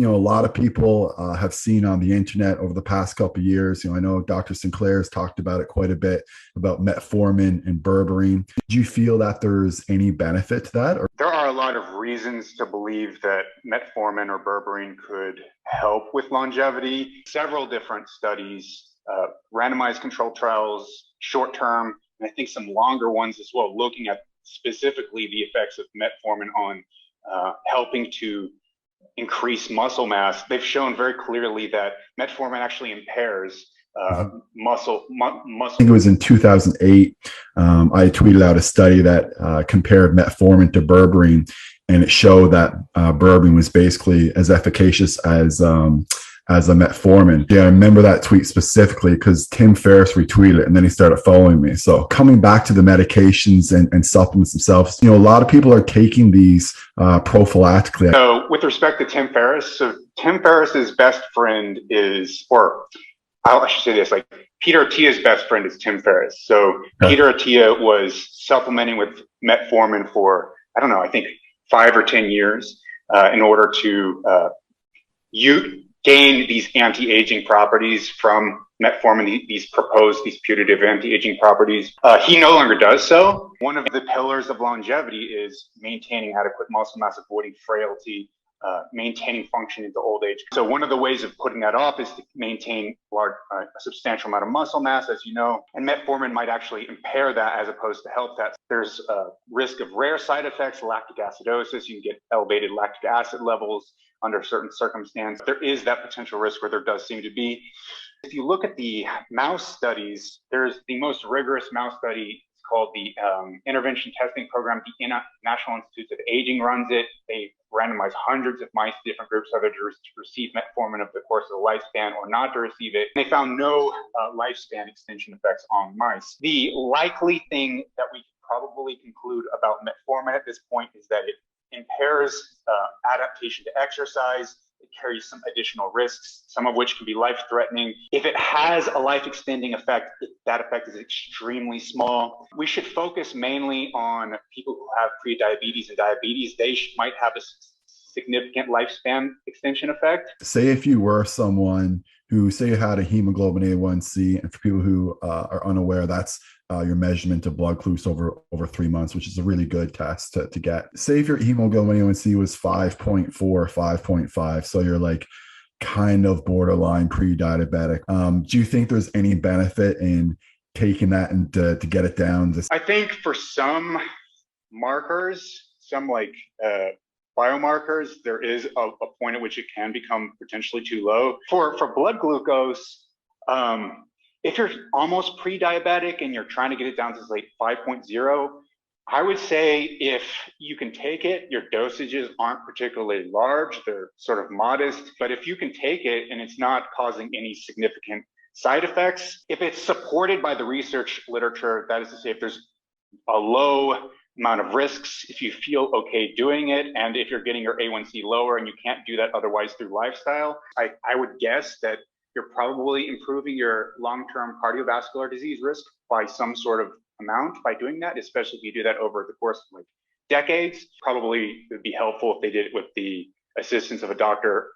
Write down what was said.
A lot of people have seen on the internet over the past couple of years. I know Dr. Sinclair has talked about it quite a bit about metformin and berberine. Do you feel that there's any benefit to that? There are a lot of reasons to believe that metformin or berberine could help with longevity. Several different studies, randomized controlled trials, short term, and I think some longer ones as well, looking at specifically the effects of metformin on helping to increase muscle mass. They've shown very clearly that metformin actually impairs muscle. I think it was in 2008. I tweeted out a study that compared metformin to berberine, and it showed that berberine was basically as efficacious as a metformin. Yeah, I remember that tweet specifically because Tim Ferriss retweeted it and then he started following me. So coming back to the medications and supplements themselves, a lot of people are taking these prophylactically. So with respect to Tim Ferriss, so Tim Ferriss's best friend is, or I should say this, like Peter Attia's best friend is Tim Ferriss. So Peter Attia was supplementing with metformin for, I don't know, I think 5 or 10 years in order to gain these anti-aging properties from metformin, these putative anti-aging properties. He no longer does so. One of the pillars of longevity is maintaining adequate muscle mass, avoiding frailty, maintaining function into old age. So one of the ways of putting that off is to maintain a substantial amount of muscle mass, as you know, and metformin might actually impair that as opposed to help that. There's a risk of rare side effects, lactic acidosis. You can get elevated lactic acid levels under certain circumstances. There is that potential risk where there does seem to be. If you look at the mouse studies, there's the most rigorous mouse study. It's called the Intervention Testing Program. The National Institute of Aging runs it. They randomize hundreds of mice to different groups, whether to receive metformin over the course of the lifespan or not to receive it. They found no lifespan extension effects on mice. The likely thing that we can probably conclude about metformin at this point is that it impairs adaptation to exercise. It carries some additional risks, some of which can be life-threatening. If it has a life-extending effect, that effect is extremely small. We should focus mainly on people who have prediabetes and diabetes. They might have a significant lifespan extension effect. Say if you were someone who, say you had a hemoglobin A1C, and for people who are unaware, that's your measurement of blood glucose over 3 months, which is a really good test to get. Say if your hemoglobin A1C was 5.4, 5.5, so you're like kind of borderline pre-diabetic. Do you think there's any benefit in taking that and to get it down? I think for some markers, some like biomarkers, there is a point at which it can become potentially too low. For blood glucose, if you're almost pre-diabetic and you're trying to get it down to like 5.0, I would say if you can take it, your dosages aren't particularly large, they're sort of modest, but if you can take it and it's not causing any significant side effects, if it's supported by the research literature, that is to say, if there's a low amount of risks, if you feel okay doing it, and if you're getting your A1C lower and you can't do that otherwise through lifestyle, I would guess that you're probably improving your long-term cardiovascular disease risk by some sort of amount by doing that, especially if you do that over the course of like decades. Probably it would be helpful if they did it with the assistance of a doctor